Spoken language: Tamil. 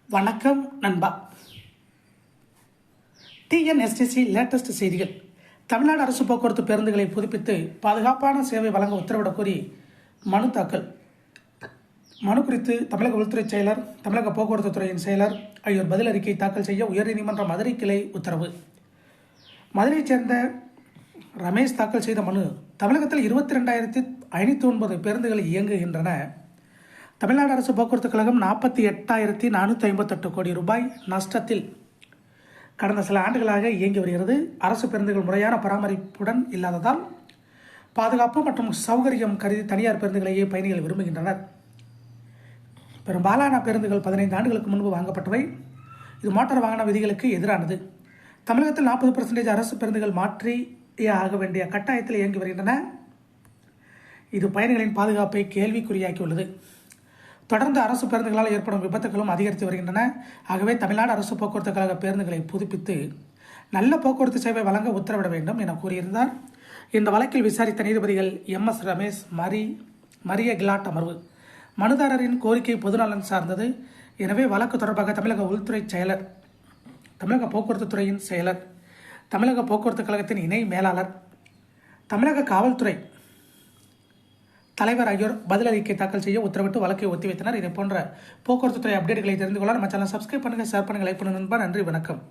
வணக்கம் நண்பா. டிஎன்எஸ்டிசி லேட்டஸ்ட் செய்திகள். தமிழ்நாடு அரசு போக்குவரத்து பேருந்துகளை புதுப்பித்து பாதுகாப்பான சேவை வழங்க உத்தரவிடக் கோரி மனு தாக்கல். மனு குறித்து தமிழக உள்துறை செயலர், தமிழக போக்குவரத்து துறையின் செயலர் ஆகியோர் பதில் அறிக்கை தாக்கல் செய்ய உயர்நீதிமன்ற மதுரை கிளை உத்தரவு. மதுரையைச் சேர்ந்த ரமேஷ் தாக்கல் செய்த மனு, தமிழகத்தில் 22,509 பேருந்துகள் இயங்குகின்றன. தமிழ்நாடு அரசு போக்குவரத்து கழகம் 48,458 கோடி ரூபாய் நஷ்டத்தில் கடந்த சில ஆண்டுகளாக இயங்கி வருகிறது. அரசு பேருந்துகள் முறையான பராமரிப்புடன் இல்லாததால் பாதுகாப்பு மற்றும் சௌகரியம் கருதி தனியார் பேருந்துகளையே பயணிகள் விரும்புகின்றனர். பெரும்பாலான பேருந்துகள் 15 ஆண்டுகளுக்கு முன்பு வாங்கப்பட்டவை. இது மோட்டார் வாகன விதிகளுக்கு எதிரானது. தமிழகத்தில் 40% அரசு பேருந்துகள் மாற்றியே ஆக வேண்டிய கட்டாயத்தில் இயங்கி வருகின்றன. இது பயணிகளின் பாதுகாப்பை கேள்விக்குறியாக்கியுள்ளது. தொடர்ந்து அரசு பேருந்துகளால் ஏற்படும் விபத்துகளும் அதிகரித்து வருகின்றன. ஆகவே தமிழ்நாடு அரசு போக்குவரத்து கழக பேருந்துகளை புதுப்பித்து நல்ல போக்குவரத்து சேவை வழங்க உத்தரவிட வேண்டும் என கூறியிருந்தார். இந்த வழக்கில் விசாரித்த நீதிபதிகள் MS ரமேஷ், மரிய கிலாட் அமர்வு, மனுதாரரின் கோரிக்கை பொதுநலன் சார்ந்தது. எனவே வழக்கு தொடர்பாக தமிழக உள்துறை செயலர், தமிழக போக்குவரத்து துறையின் செயலர், தமிழக போக்குவரத்து கழகத்தின் இணை மேலாளர், தமிழக காவல்துறை தலைவர் ஆகியோர் பதில் அறிக்கை தாக்கல் செய்ய உத்தரவிட்டு வழக்கை ஒத்திவைத்தனர். இதை போன்ற போக்குவரத்து துறை அப்டேட்டுகளை தெரிந்து கொள்ள நம்ம சேனல் சப்ஸ்கிரைப் பண்ணுங்கள், ஷேர் பண்ணுங்கள், லைக் பண்ணுங்கள். நன்றி, வணக்கம்.